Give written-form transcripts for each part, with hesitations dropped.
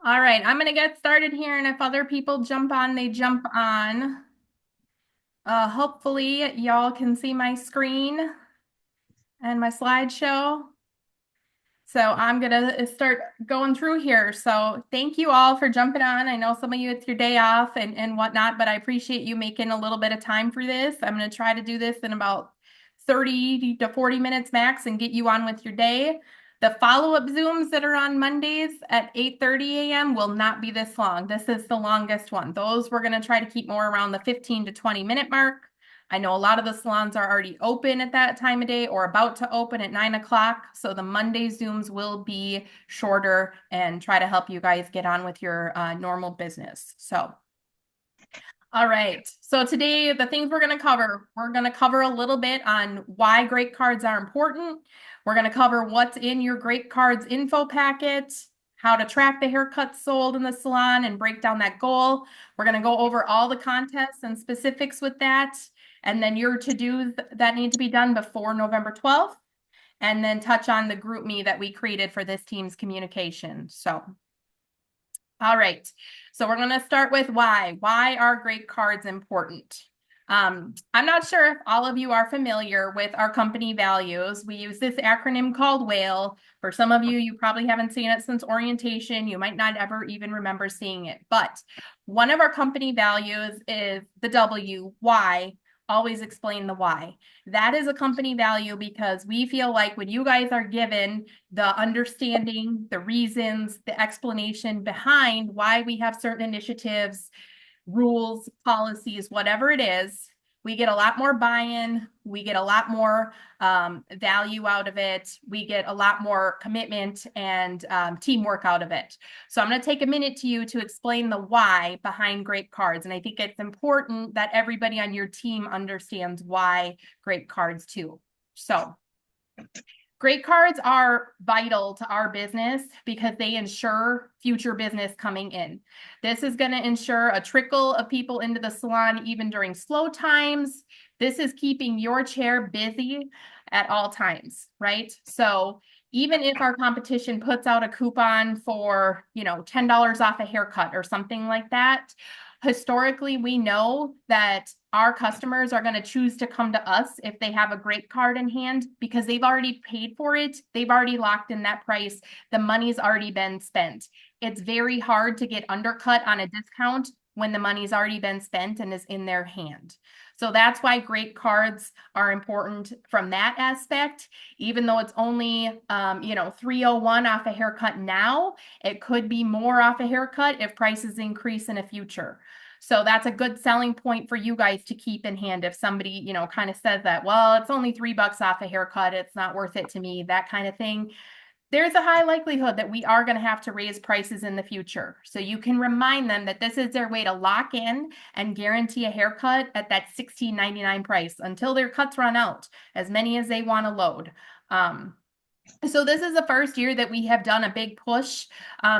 All right, I'm going to get started here, and if other people jump on, they jump on. Hopefully, y'all can see my screen and my slideshow. So I'm going to start going through here. So thank you all for jumping on. I know some of you, it's your day off and whatnot, but I appreciate you making a little bit of time for this. I'm going to try to do this in about 30 to 40 minutes max and get you on with your day. The follow-up Zooms that are on Mondays at 8:30 a.m. will not be this long. This is the longest one. Those we're going to try to keep more around the 15 to 20 minute mark. I know a lot of the salons are already open at that time of day or about to open at 9 o'clock. So the Monday Zooms will be shorter and try to help you guys get on with your normal business. So, all right. So today, the things we're going to cover a little bit on why great cards are important. We're going to cover what's in your great cards info packet, how to track the haircuts sold in the salon and break down that goal. We're going to go over all the contests and specifics with that, and then your to-dos that need to be done before November 12th, and then touch on the GroupMe that we created for this team's communication. So, all right. So we're going to start with why. Why are great cards important? I'm not sure if all of you are familiar with our company values. We use this acronym called WHALE. For some of you, you probably haven't seen it since orientation. You might not ever even remember seeing it. But one of our company values is the W, why. Always explain the why. That is a company value because we feel like when you guys are given the understanding, the reasons, the explanation behind why we have certain initiatives, rules, policies, whatever it is, we get a lot more buy-in, we get a lot more value out of it, we get a lot more commitment and teamwork out of it. So I'm going to take a minute to you to explain the why behind great cards. And I think it's important that everybody on your team understands why great cards too. So great cards are vital to our business because they ensure future business coming in. This is going to ensure a trickle of people into the salon even during slow times. This is keeping your chair busy at all times, right? So even if our competition puts out a coupon for, $10 off a haircut or something like that, historically, we know that our customers are going to choose to come to us if they have a great card in hand because they've already paid for it. They've already locked in that price. The money's already been spent. It's very hard to get undercut on a discount when the money's already been spent and is in their hand. So that's why great cards are important from that aspect. Even though it's only, 301 off a haircut now, it could be more off a haircut if prices increase in the future. So that's a good selling point for you guys to keep in hand. If somebody, kind of says that, well, it's only $3 off a haircut, it's not worth it to me, that kind of thing. There's a high likelihood that we are going to have to raise prices in the future. So you can remind them that this is their way to lock in and guarantee a haircut at that $16.99 price until their cuts run out, as many as they want to load. So this is the first year that we have done a big push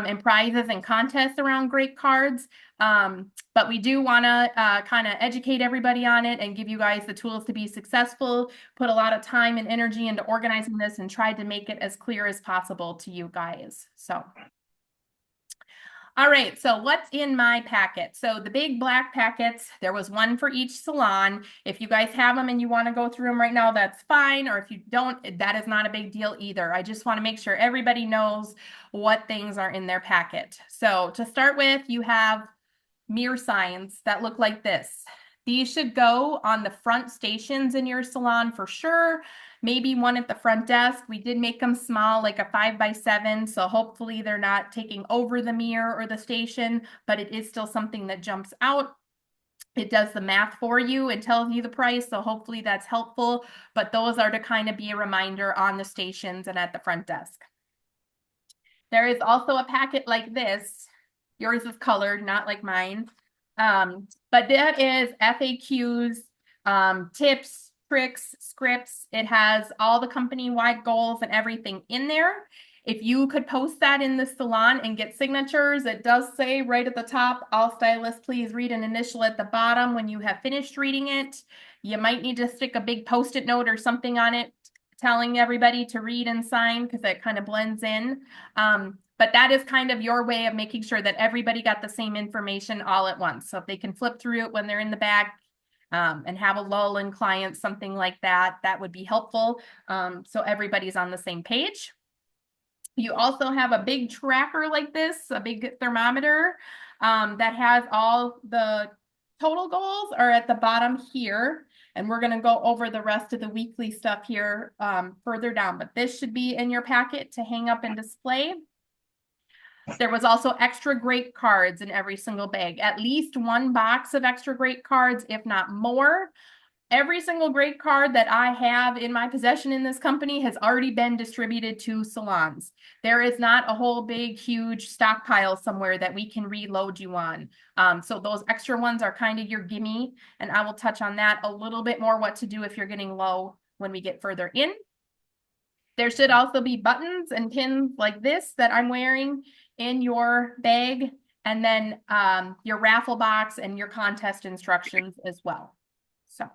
in prizes and contests around great cards. But we do want to kind of educate everybody on it and give you guys the tools to be successful, put a lot of time and energy into organizing this and tried to make it as clear as possible to you guys. So. All right, so what's in my packet? So the big black packets, there was one for each salon. If you guys have them and you want to go through them right now, that's fine. Or if you don't, that is not a big deal either. I just want to make sure everybody knows what things are in their packet. So to start with, you have mirror signs that look like this. These should go on the front stations in your salon for sure. Maybe one at the front desk. We did make them small, like a 5x7. So hopefully they're not taking over the mirror or the station, but it is still something that jumps out. It does the math for you and tells you the price. So hopefully that's helpful. But those are to kind of be a reminder on the stations and at the front desk. There is also a packet like this. Yours is colored, not like mine. But that is FAQs, tips, tricks, scripts. It has all the company-wide goals and everything in there. If you could post that in the salon and get signatures, it does say right at the top, all stylists, please read an initial at the bottom when you have finished reading it. You might need to stick a big Post-it note or something on it telling everybody to read and sign because it kind of blends in. But that is kind of your way of making sure that everybody got the same information all at once. So if they can flip through it when they're in the bag, and have a lull in clients, something like that, that would be helpful. So everybody's on the same page. You also have a big tracker like this, a big thermometer, that has all the total goals are at the bottom here. And we're going to go over the rest of the weekly stuff here further down. But this should be in your packet to hang up and display. There was also extra great cards in every single bag, at least one box of extra great cards, if not more. Every single great card that I have in my possession in this company has already been distributed to salons. There is not a whole big, huge stockpile somewhere that we can reload you on. So those extra ones are kind of your gimme, and I will touch on that a little bit more, what to do if you're getting low when we get further in. There should also be buttons and pins like this that I'm wearing in your bag, and then your raffle box and your contest instructions as well. So,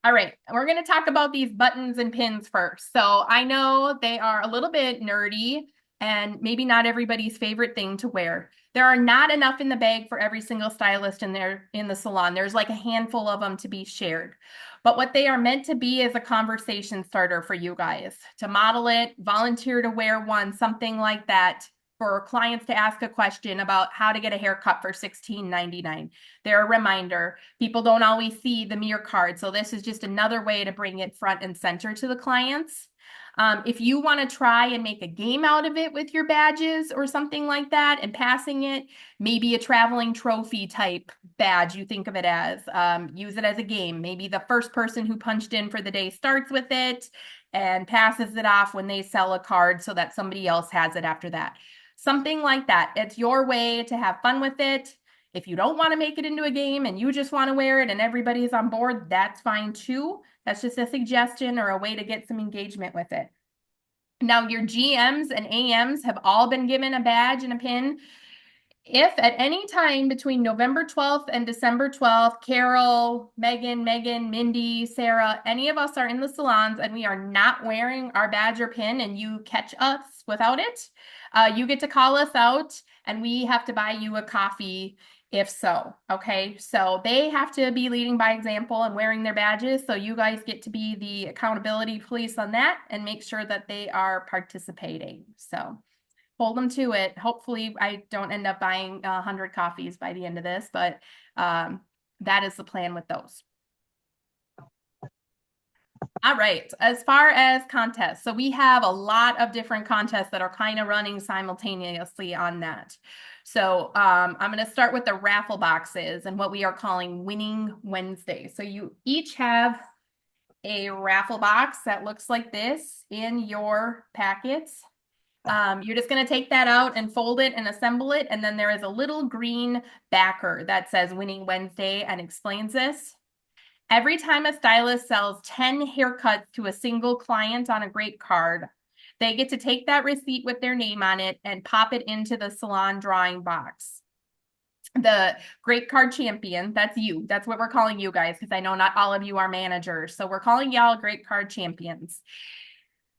all right, we're going to talk about these buttons and pins first. So I know they are a little bit nerdy and maybe not everybody's favorite thing to wear. There are not enough in the bag for every single stylist in the salon. There's like a handful of them to be shared. But what they are meant to be is a conversation starter for you guys to model it, volunteer to wear one, something like that, for clients to ask a question about how to get a haircut for $16.99. They're a reminder. People don't always see the mirror card, so this is just another way to bring it front and center to the clients. If you want to try and make a game out of it with your badges or something like that and passing it, maybe a traveling trophy type badge, you think of it as, use it as a game. Maybe the first person who punched in for the day starts with it and passes it off when they sell a card so that somebody else has it after that. Something like that. It's your way to have fun with it. If you don't want to make it into a game and you just want to wear it and everybody's on board, that's fine too. That's just a suggestion or a way to get some engagement with it. Now, your GMs and AMs have all been given a badge and a pin. If at any time between November 12th and December 12th, Carol, Megan, Mindy, Sarah, any of us are in the salons and we are not wearing our badge or pin and you catch us without it, you get to call us out and we have to buy you a coffee if so, okay? So they have to be leading by example and wearing their badges. So you guys get to be the accountability police on that and make sure that they are participating. So hold them to it. Hopefully I don't end up buying 100 coffees by the end of this, but that is the plan with those. All right, as far as contests, so we have a lot of different contests that are kind of running simultaneously on that. So I'm going to start with the raffle boxes and what we are calling Winning Wednesday. So you each have a raffle box that looks like this in your packets. You're just going to take that out and fold it and assemble it. And then there is a little green backer that says Winning Wednesday and explains this. Every time a stylist sells 10 haircuts to a single client on a great card, they get to take that receipt with their name on it and pop it into the salon drawing box. The great card champion, that's you. That's what we're calling you guys, because I know not all of you are managers. So we're calling y'all great card champions.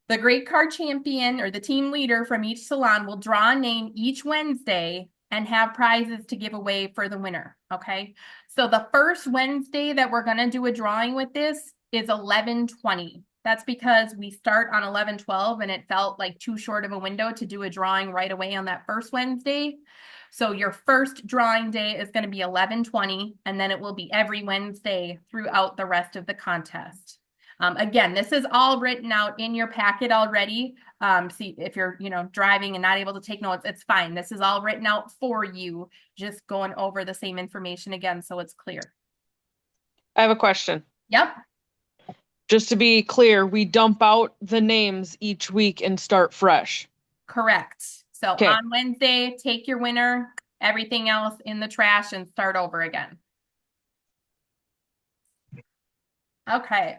The great card champion or the team leader from each salon will draw a name each Wednesday and have prizes to give away for the winner, okay? So the first Wednesday that we're gonna do a drawing with this is 11/20. That's because we start on 11/12 and it felt like too short of a window to do a drawing right away on that first Wednesday. So your first drawing day is gonna be 11/20, and then it will be every Wednesday throughout the rest of the contest. Again, this is all written out in your packet already. See, if you're, driving and not able to take notes, it's fine. This is all written out for you, just going over the same information again so it's clear. I have a question. Yep. Just to be clear, we dump out the names each week and start fresh. Correct. So Okay. on Wednesday, take your winner, everything else in the trash and start over again. Okay.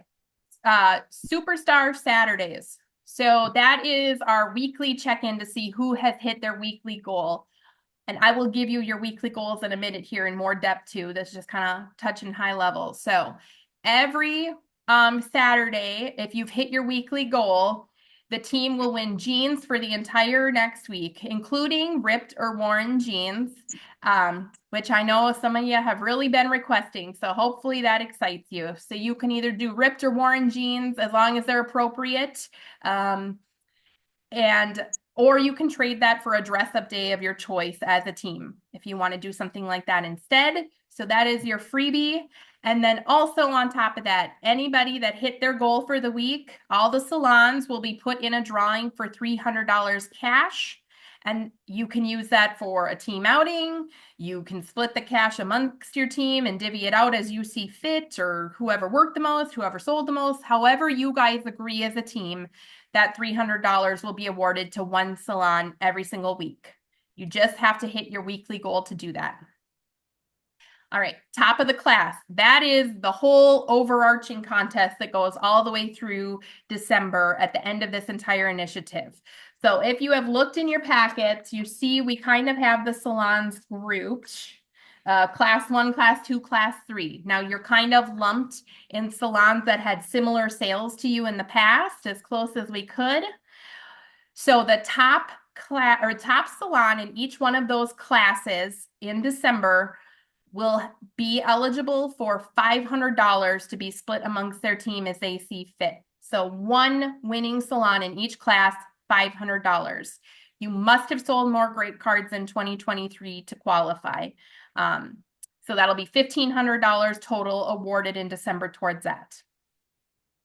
Superstar Saturdays. So that is our weekly check-in to see who has hit their weekly goal. And I will give you your weekly goals in a minute here in more depth too. This is just kind of touching high level. So every Saturday, if you've hit your weekly goal, The team will win jeans for the entire next week, including ripped or worn jeans, which I know some of you have really been requesting. So hopefully that excites you. So you can either do ripped or worn jeans as long as they're appropriate. Or you can trade that for a dress up day of your choice as a team if you want to do something like that instead. So that is your freebie. And then also on top of that, anybody that hit their goal for the week, all the salons will be put in a drawing for $300 cash. And you can use that for a team outing. You can split the cash amongst your team and divvy it out as you see fit, or whoever worked the most, whoever sold the most, however you guys agree as a team. That $300 will be awarded to one salon every single week. You just have to hit your weekly goal to do that. All right, top of the class. That is the whole overarching contest that goes all the way through December at the end of this entire initiative. So if you have looked in your packets, you see we kind of have the salons grouped. Class 1, Class 2, Class 3. Now you're kind of lumped in salons that had similar sales to you in the past, as close as we could. So the top class or top salon in each one of those classes in December will be eligible for $500 to be split amongst their team as they see fit. So one winning salon in each class, $500. You must have sold more great cards in 2023 to qualify. So that'll be $1,500 total awarded in December towards that.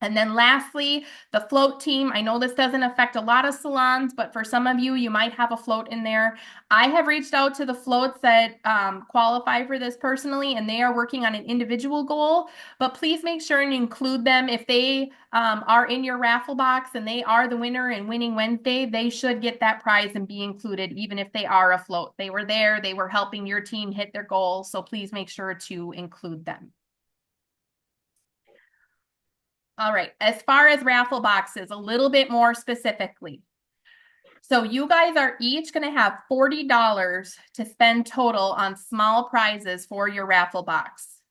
And then lastly, the float team. I know this doesn't affect a lot of salons, but for some of you, you might have a float in there. I have reached out to the floats that qualify for this personally, and they are working on an individual goal, but please make sure and include them. If they are in your raffle box and they are the winner in Winning Wednesday, they should get that prize and be included, even if they are a float. They were there, they were helping your team hit their goal, so please make sure to include them. All right, as far as raffle boxes, a little bit more specifically. So you guys are each going to have $40 to spend total on small prizes for your raffle box.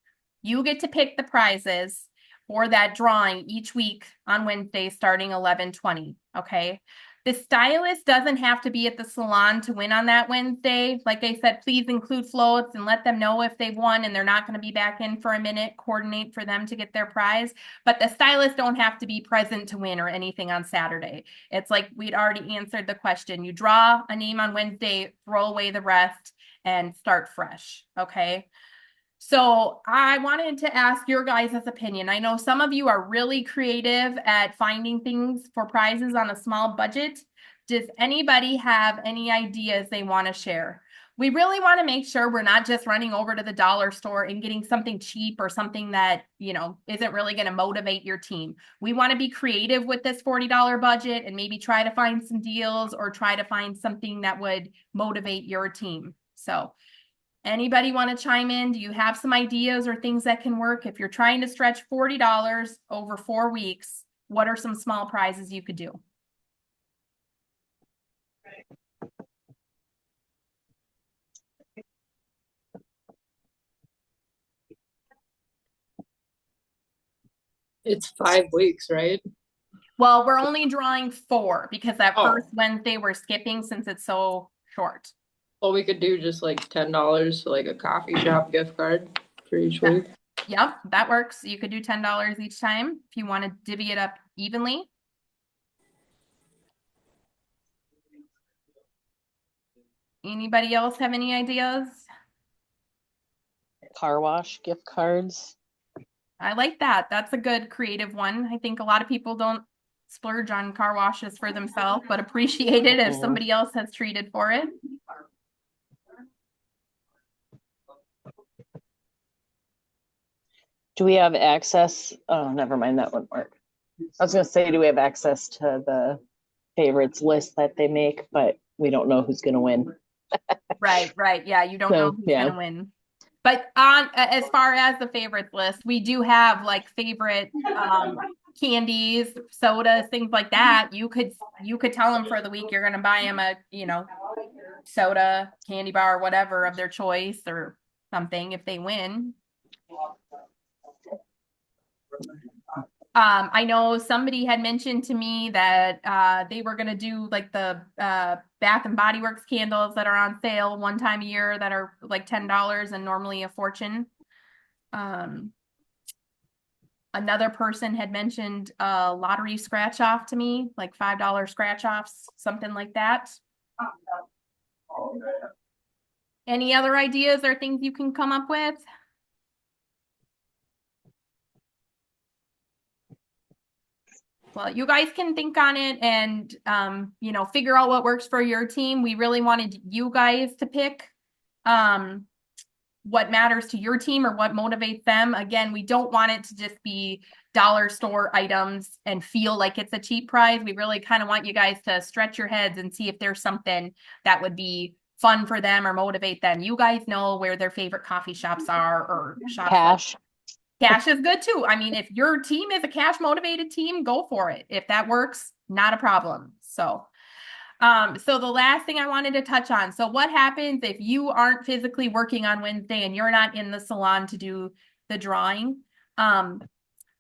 You get to pick the prizes for that drawing each week on Wednesday starting 11/20, okay? The stylist doesn't have to be at the salon to win on that Wednesday. Like I said, please include floats and let them know if they've won and they're not going to be back in for a minute. Coordinate for them to get their prize. But the stylists don't have to be present to win or anything on Saturday. It's like we'd already answered the question. You draw a name on Wednesday, throw away the rest, and start fresh, okay? So I wanted to ask your guys' opinion. I know some of you are really creative at finding things for prizes on a small budget. Does anybody have any ideas they want to share? We really want to make sure we're not just running over to the dollar store and getting something cheap or something that, you know, isn't really going to motivate your team. We want to be creative with this $40 budget and maybe try to find some deals or try to find something that would motivate your team. So anybody want to chime in? Do you have some ideas or things that can work? If you're trying to stretch $40 over 4 weeks, what are some small prizes you could do? It's 5 weeks, right? Well, we're only drawing 4 because that Oh. first Wednesday we're skipping since it's so short. Well, we could do just like $10, like a coffee shop gift card for each week. Yep, that works. You could do $10 each time if you want to divvy it up evenly. Anybody else have any ideas? Car wash gift cards. I like that. That's a good creative one. I think a lot of people don't splurge on car washes for themselves, but appreciate it if somebody else has treated for it. Do we have access? Oh, never mind, that wouldn't work. I was gonna say, do we have access to the favorites list that they make, but we don't know who's gonna win. Right. Yeah, you don't know who's gonna win. But on as far as the favorites list, we do have like favorite candies, sodas, things like that. You could tell them for the week you're gonna buy them a, you know, soda, candy bar, whatever of their choice or something if they win. I know somebody had mentioned to me that they were gonna do like the Bath and Body Works candles that are on sale one time a year that are like $10 and normally a fortune. Another person had mentioned a lottery scratch off to me, like $5 scratch offs, something like that. Any other ideas or things you can come up with? Well, you guys can think on it and, figure out what works for your team. We really wanted you guys to pick what matters to your team or what motivates them. Again, we don't want it to just be dollar store items and feel like it's a cheap prize. We really kind of want you guys to stretch your heads and see if there's something that would be fun for them or motivate them. You guys know where their favorite coffee shops are or shops. Cash. Cash is good too. I mean, if your team is a cash motivated team, go for it. If that works, not a problem. So the last thing I wanted to touch on. So what happens if you aren't physically working on Wednesday and you're not in the salon to do the drawing? I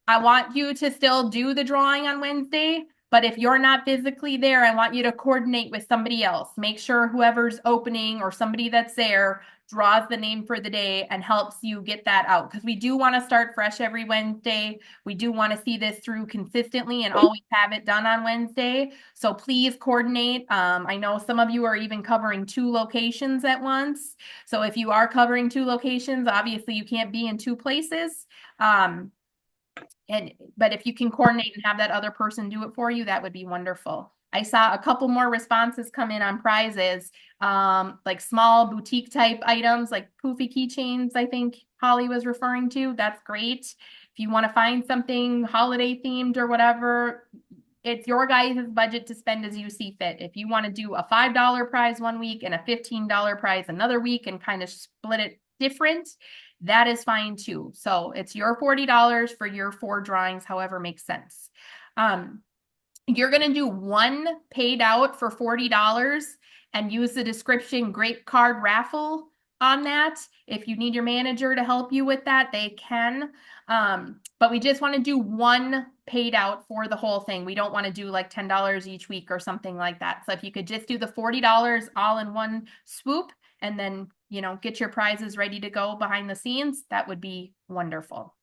want you to still do the drawing on Wednesday, but if you're not physically there, I want you to coordinate with somebody else. Make sure whoever's opening or somebody that's there draws the name for the day and helps you get that out. Because we do want to start fresh every Wednesday. We do want to see this through consistently and always have it done on Wednesday. So please coordinate. I know some of you are even covering 2 locations at once. So if you are covering 2 locations, obviously you can't be in 2 places. But if you can coordinate and have that other person do it for you, that would be wonderful. I saw a couple more responses come in on prizes, like small boutique type items, like poofy keychains, I think Holly was referring to. That's great. If you want to find something holiday themed or whatever, it's your guys' budget to spend as you see fit. If you want to do a $5 prize one week and a $15 prize another week and kind of split it different, that is fine too. So it's your $40 for your 4 drawings, however makes sense. You're going to do one paid out for $40 and use the description Grape Card Raffle on that. If you need your manager to help you with that, they can. But we just want to do one paid out for the whole thing. We don't want to do like $10 each week or something like that. So if you could just do the $40 all in one swoop and then, get your prizes ready to go behind the scenes, that would be wonderful.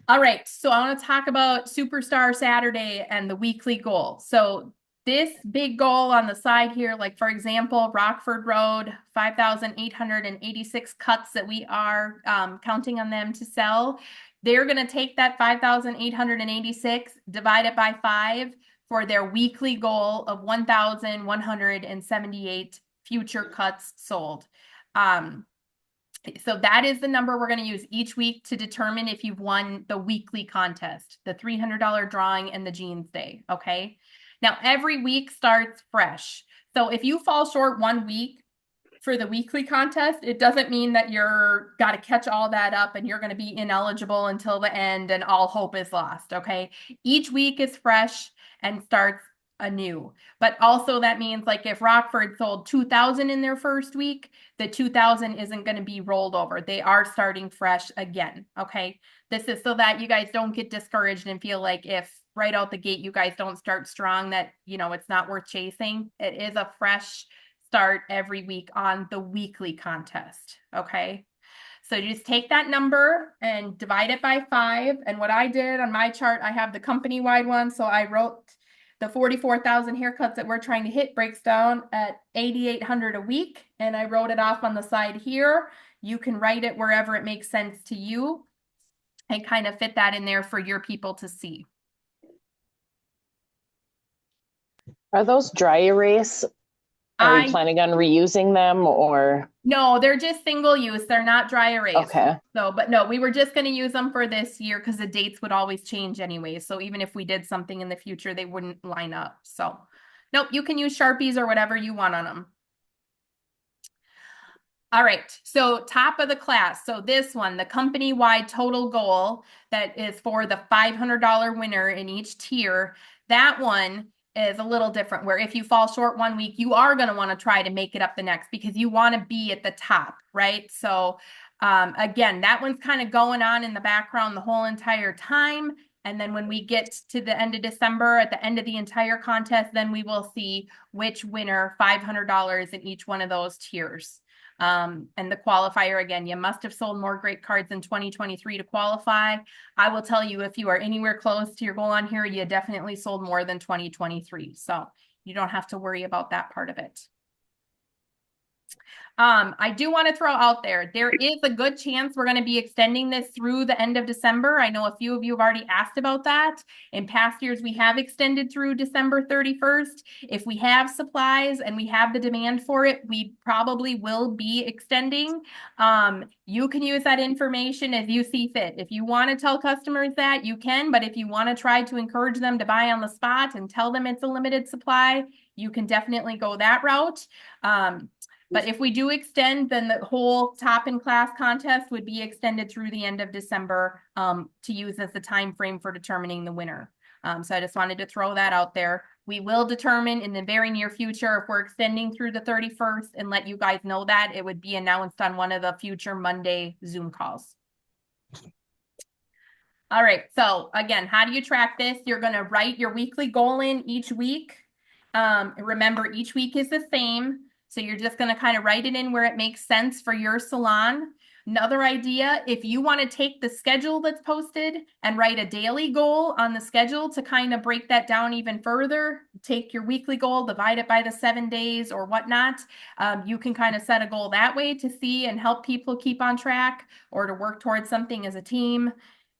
All right, so I want to talk about Superstar Saturday and the weekly goal. So this big goal on the side here, like for example, Rockford Road, 5,886 cuts that we are counting on them to sell. They're going to take that 5,886, divide it by 5 for their weekly goal of 1,178 future cuts sold. So that is the number we're going to use each week to determine if you've won the weekly contest, the $300 drawing and the jeans day. Okay. Now every week starts fresh. So if you fall short one week for the weekly contest, it doesn't mean that you're got to catch all that up and you're going to be ineligible until the end and all hope is lost. Okay. Each week is fresh and starts anew. But also that means like if Rockford sold 2,000 in their first week, the 2,000 isn't going to be rolled over. They are starting fresh again. Okay. This is so that you guys don't get discouraged and feel like if right out the gate you guys don't start strong that, it's not worth chasing. It is a fresh start every week on the weekly contest. Okay. So you just take that number and divide it by 5. And what I did on my chart, I have the company-wide one. So I wrote the 44,000 haircuts that we're trying to hit breaks down at 8,800 a week. And I wrote it off on the side here. You can write it wherever it makes sense to you and kind of fit that in there for your people to see. Are those dry erase? Are you planning on reusing them or? No, they're just single use. They're not dry erase. Okay. So, but no, we were just going to use them for this year because the dates would always change anyway. So even if we did something in the future, they wouldn't line up. So nope, you can use Sharpies or whatever you want on them. All right, so top of the class. So this one, the company-wide total goal that is for the $500 winner in each tier, that one is a little different where if you fall short one week, you are going to want to try to make it up the next because you want to be at the top, right? So Again, that one's kind of going on in the background the whole entire time. And then when we get to the end of December, at the end of the entire contest, then we will see which winner $500 in each one of those tiers. And the qualifier, again, you must have sold more great cards in 2023 to qualify. I will tell you, if you are anywhere close to your goal on here, you definitely sold more than 2023. So you don't have to worry about that part of it. I do want to throw out there is a good chance we're going to be extending this through the end of December. I know a few of you have already asked about that. In past years, we have extended through December 31st. If we have supplies and we have the demand for it, we probably will be extending. You can use that information as you see fit. If you want to tell customers that, you can, but if you want to try to encourage them to buy on the spot and tell them it's a limited supply, you can definitely go that route. But if we do extend, then the whole top in class contest would be extended through the end of December to use as the time frame for determining the winner. So I just wanted to throw that out there. We will determine in the very near future if we're extending through the 31st and let you guys know that. It would be announced on one of the future Monday Zoom calls. All right, so again, how do you track this? You're going to write your weekly goal in each week. Remember, each week is the same. So you're just going to kind of write it in where it makes sense for your salon. Another idea, if you want to take the schedule that's posted and write a daily goal on the schedule to kind of break that down even further, take your weekly goal, divide it by the 7 days or whatnot. You can kind of set a goal that way to see and help people keep on track or to work towards something as a team.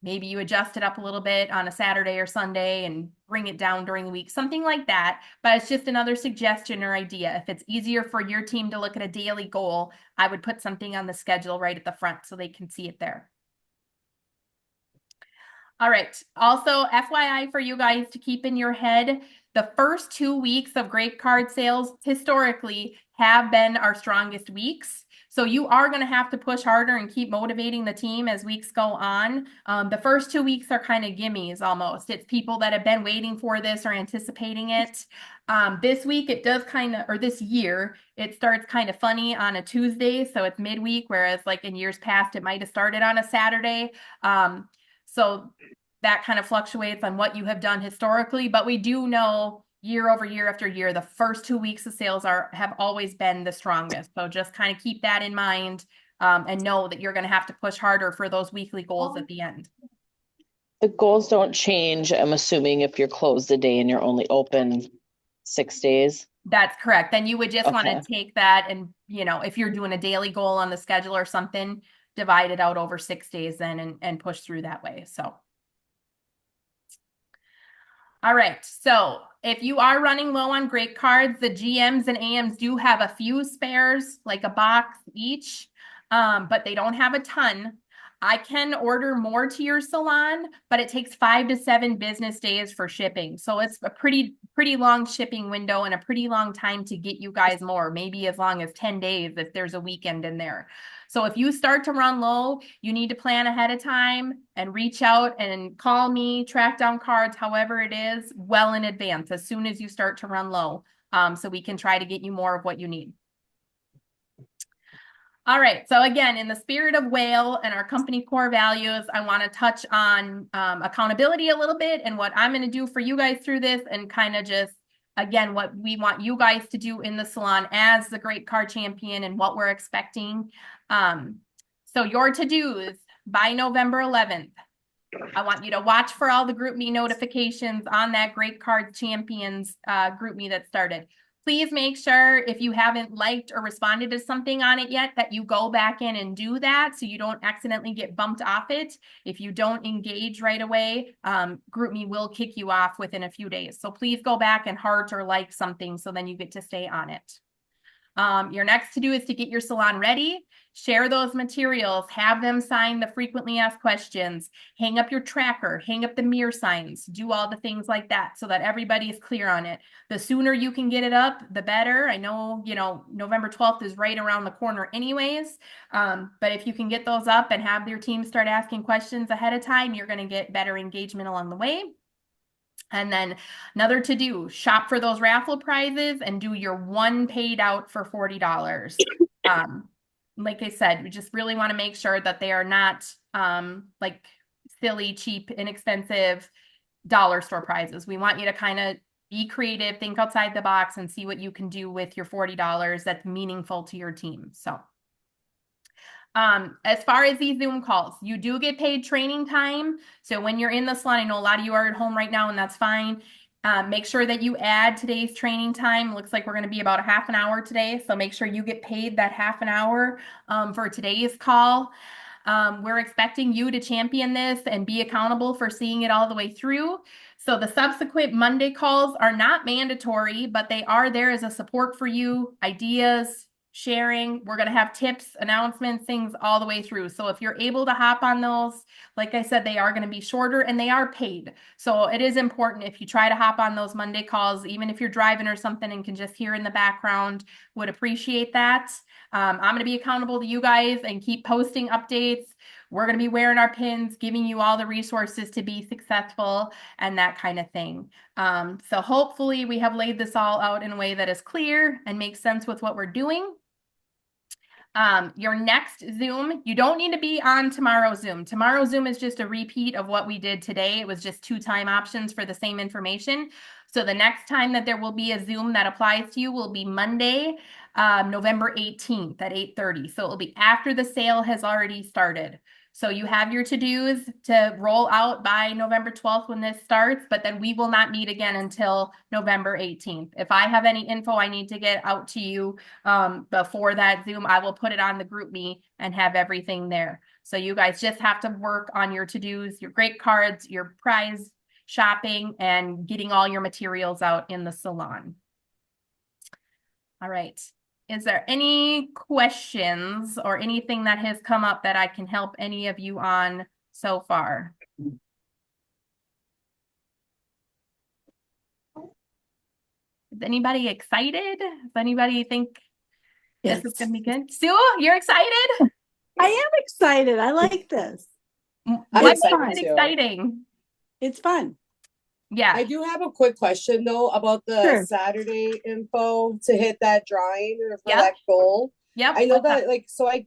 Maybe you adjust it up a little bit on a Saturday or Sunday and bring it down during the week, something like that. But it's just another suggestion or idea. If it's easier for your team to look at a daily goal, I would put something on the schedule right at the front so they can see it there. All right. Also, FYI for you guys to keep in your head, the first 2 weeks of great card sales historically have been our strongest weeks. So you are going to have to push harder and keep motivating the team as weeks go on. The first 2 weeks are kind of gimmies almost. It's people that have been waiting for this or anticipating it. This week it does kind of, or this year, it starts kind of funny on a Tuesday. So it's midweek, whereas like in years past, it might have started on a Saturday. So that kind of fluctuates on what you have done historically, but we do know year over year after year, the first 2 weeks of sales have always been the strongest. So just kind of keep that in mind and know that you're going to have to push harder for those weekly goals at the end. The goals don't change, I'm assuming, if you're closed a day and you're only open 6 days. That's correct. Then you would just want to take that and, you know, if you're doing a daily goal on the schedule or something, divide it out over 6 days then and push through that way. So. All right, so if you are running low on great cards, the GMs and AMs do have a few spares, like a box each, but they don't have a ton. I can order more to your salon, but it takes 5 to 7 business days for shipping. So it's a pretty long shipping window and a pretty long time to get you guys more, maybe as long as 10 days if there's a weekend in there. So if you start to run low, you need to plan ahead of time and reach out and call me, track down cards, however it is, well in advance, as soon as you start to run low, so we can try to get you more of what you need. All right, so again, in the spirit of Whale and our company core values, I want to touch on accountability a little bit and what I'm going to do for you guys through this and kind of just, again, what we want you guys to do in the salon as the great card champion and what we're expecting. So your to-dos by November 11th. I want you to watch for all the GroupMe notifications on that Great Card Champions GroupMe that started. Please make sure if you haven't liked or responded to something on it yet that you go back in and do that so you don't accidentally get bumped off it. If you don't engage right away, GroupMe will kick you off within a few days. So please go back and heart or like something so then you get to stay on it. Your next to do is to get your salon ready, share those materials, have them sign the frequently asked questions, hang up your tracker, hang up the mirror signs, do all the things like that so that everybody is clear on it. The sooner you can get it up, the better. I know, you know, November 12th is right around the corner anyways. But if you can get those up and have your team start asking questions ahead of time, you're going to get better engagement along the way. And then another to do, shop for those raffle prizes and do your one paid out for $40. like I said, we just really want to make sure that they are not like silly, cheap, inexpensive dollar store prizes. We want you to kind of be creative, think outside the box, and see what you can do with your $40 that's meaningful to your team. So as far as these Zoom calls, you do get paid training time. So when you're in the salon, I know a lot of you are at home right now, and that's fine. Make sure that you add today's training time. Looks like we're going to be about a half an hour today. So make sure you get paid that half an hour for today's call. We're expecting you to champion this and be accountable for seeing it all the way through. So the subsequent Monday calls are not mandatory, but they are there as a support for you, ideas, sharing. We're going to have tips, announcements, things all the way through. So if you're able to hop on those, like I said, they are going to be shorter and they are paid. So it is important if you try to hop on those Monday calls, even if you're driving or something and can just hear in the background, would appreciate that. I'm going to be accountable to you guys and keep posting updates. We're going to be wearing our pins, giving you all the resources to be successful and that kind of thing. So hopefully we have laid this all out in a way that is clear and makes sense with what we're doing. Your next Zoom, you don't need to be on tomorrow's Zoom. Tomorrow's Zoom is just a repeat of what we did today. It was just 2 time options for the same information. So the next time that there will be a Zoom that applies to you will be Monday, November 18th at 8:30. So it will be after the sale has already started. So you have your to-dos to roll out by November 12th when this starts, but then we will not meet again until November 18th. If I have any info I need to get out to you before that Zoom, I will put it on the GroupMe and have everything there. So you guys just have to work on your to-dos, your great cards, your prize shopping, and getting all your materials out in the salon. All right. Is there any questions or anything that has come up that I can help any of you on so far? Is anybody excited? Does anybody think this is going to be good? Sue, you're excited? I am excited. I like this. What I'm makes excited it too. exciting? It's fun. Yeah. I do have a quick question though about the Sure. Saturday info to hit that drawing or for Yep. that goal. Yep. I know What's that up? like so I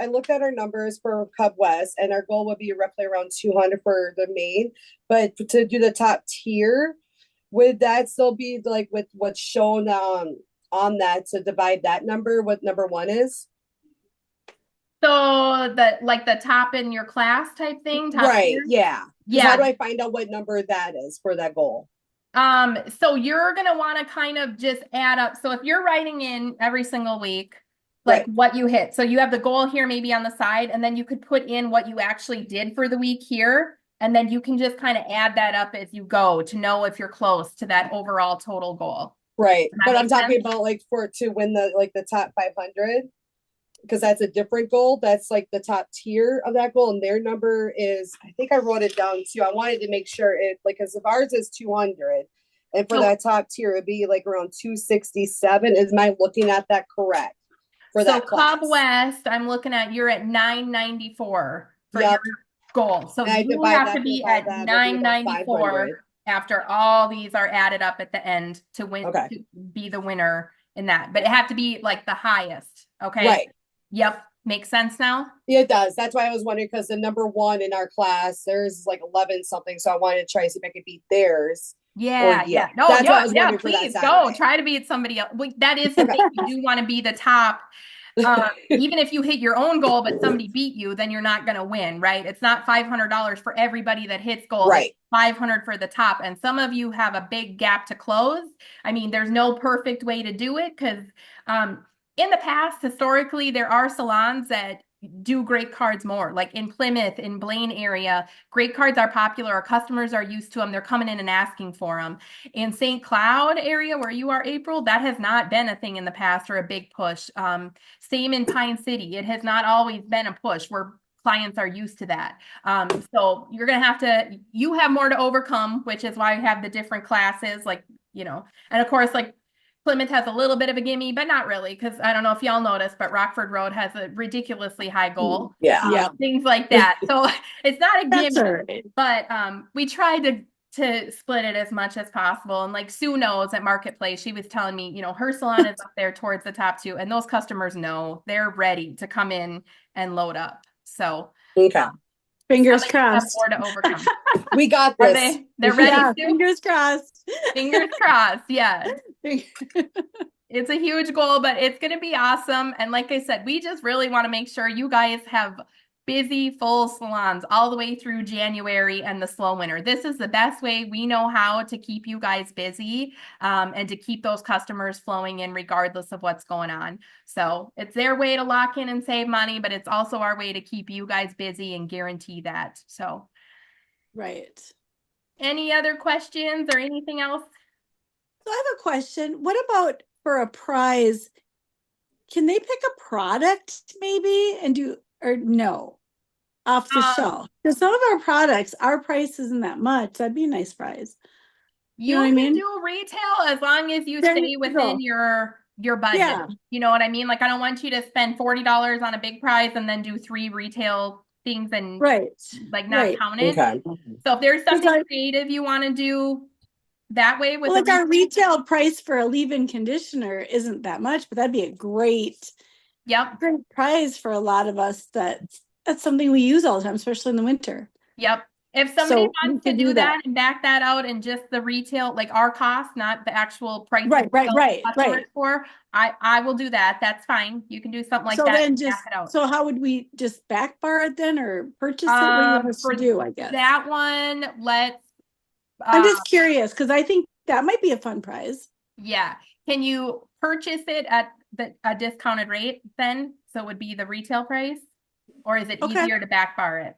looked at our numbers for Cub West and our goal would be roughly around 200 for the main, but to do the top tier, would that still be like with what's shown on that to divide that number what number 1 is? So the top in your class type thing, top Right, tier? yeah. Yeah. How do I find out what number that is for that goal? So you're going to want to kind of just add up. So if you're writing in every single week, like Right. what you hit. So you have the goal here maybe on the side, and then you could put in what you actually did for the week here. And then you can just kind of add that up as you go to know if you're close to that overall total goal. Right. Does that But I'm make talking sense? about like for to win the top 500 because that's a different goal. That's like the top tier of that goal. And their number is, I think I wrote it down too. I wanted to make sure it like, cause if ours is 200 and for So- that top tier, it'd be like around 267. Is my looking at that correct? For So that class. Club West, I'm looking at, you're at 994 for Yep. your goal. So And I you divide have that to by be that, at that'd be about 994 500. after all these are added up at the end to win, Okay. to be the winner in that. But it have to be like the highest. Okay. Right. Yep. Makes sense now? Yeah, it does. That's why I was wondering because the number 1 in our class, theirs is like 11 something. So I wanted to try to see if I could beat theirs. Yeah, yeah. No, That's what I yeah, was yeah, wondering for that please go. Saturday. Try to beat somebody else. That is the thing. You do want to be the top. Even if you hit your own goal, but somebody beat you, then you're not going to win, right? It's not $500 for everybody that hits goals. Right. It's 500 for the top. And some of you have a big gap to close. I mean, there's no perfect way to do it because in the past, historically, there are salons that do great cards more. Like in Plymouth, in Blaine area, great cards are popular. Our customers are used to them. They're coming in and asking for them. In St. Cloud area where you are, April, that has not been a thing in the past or a big push. Same in Pine City. It has not always been a push where clients are used to that. So you're going to have to, you have more to overcome, which is why I have the different classes, like, you know, and of course, like Plymouth has a little bit of a gimme, but not really, because I don't know if y'all noticed, but Rockford Road has a ridiculously high goal. Yeah. Yeah. Things like that. So it's not a That's gimme, all right. but we try to split it as much as possible. And like Sue knows at Marketplace, she was telling me, her salon is up there towards the top too. And those customers know they're ready to come in and load up. So Okay. Fingers somebody have crossed. more to overcome. We got Are this. they're ready Yeah, to? fingers crossed. Fingers crossed. Yeah. It's a huge goal, but it's going to be awesome. And like I said, we just really want to make sure you guys have busy, full salons all the way through January and the slow winter. This is the best way we know how to keep you guys busy, and to keep those customers flowing in regardless of what's going on. So it's their way to lock in and save money, but it's also our way to keep you guys busy and guarantee that. So Right. any other questions or anything else? So I have a question. What about for a prize? Can they pick a product maybe and do, or no, off the shelf? Because some of our products, our price isn't that much. That'd be a nice prize. You know what I can mean? do retail as long as you There stay you within go. your budget. Yeah. You know what I mean? Like I don't want you to spend $40 on a big prize and then do 3 retail things and Right. like not Right. count it. Okay. So if there's 'Cause something creative you want to do that way with Well, the like our retail price for a leave-in conditioner isn't that much, but that'd be a great Yep. prize for a lot of us. That's something we use all the time, especially in the winter. Yep. If somebody So we wants to could do do that that. and back that out and just the retail, like our cost, not the actual price Right, we right, sell right, customers right. for, I will do that. That's fine. You can do something like So that then and just, back it out. so how would we just back bar it then or purchase it? What do you want us For to do, I guess? that one, let's I'm just curious because I think that might be a fun prize. yeah. Can you purchase it at a discounted rate then? So it would be the retail price? Or is it Okay. easier to back bar it?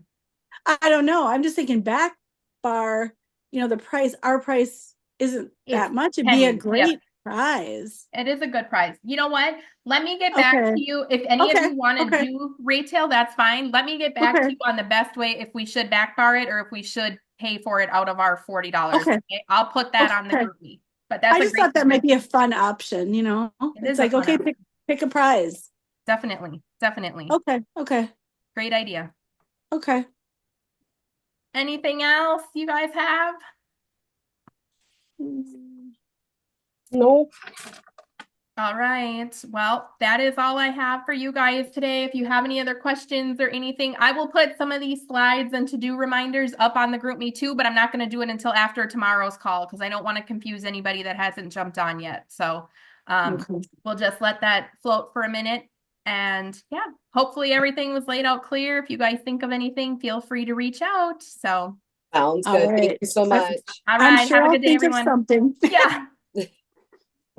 I don't know. I'm just thinking back bar, the price, our price isn't that It's much. It'd be a pennies, great yep. prize. It is a good price. You know what? Let me get back Okay. to you. If any of Okay. you want to Okay. do retail, that's fine. Let me get back to Okay. you on the best way if we should back bar it or if we should pay for it out of our $40. Okay. I'll put that on the Okay. group meet. But that's I a just great thought that might be a suggestion. fun option, It It's is a like, fun okay, option. pick a prize. Definitely. Definitely. Okay. Okay. Great idea. Okay. Anything else you guys have? No. All right. Well, that is all I have for you guys today. If you have any other questions or anything, I will put some of these slides and to-do reminders up on the group me too, but I'm not going to do it until after tomorrow's call because I don't want to confuse anybody that hasn't jumped on yet. So Okay. we'll just let that float for a minute. And yeah, hopefully everything was laid out clear. If you guys think of anything, feel free to reach out. So Sounds All good. Thank right. you so much. all I'm right, sure have a I'll good day, think of everyone. something. Yeah.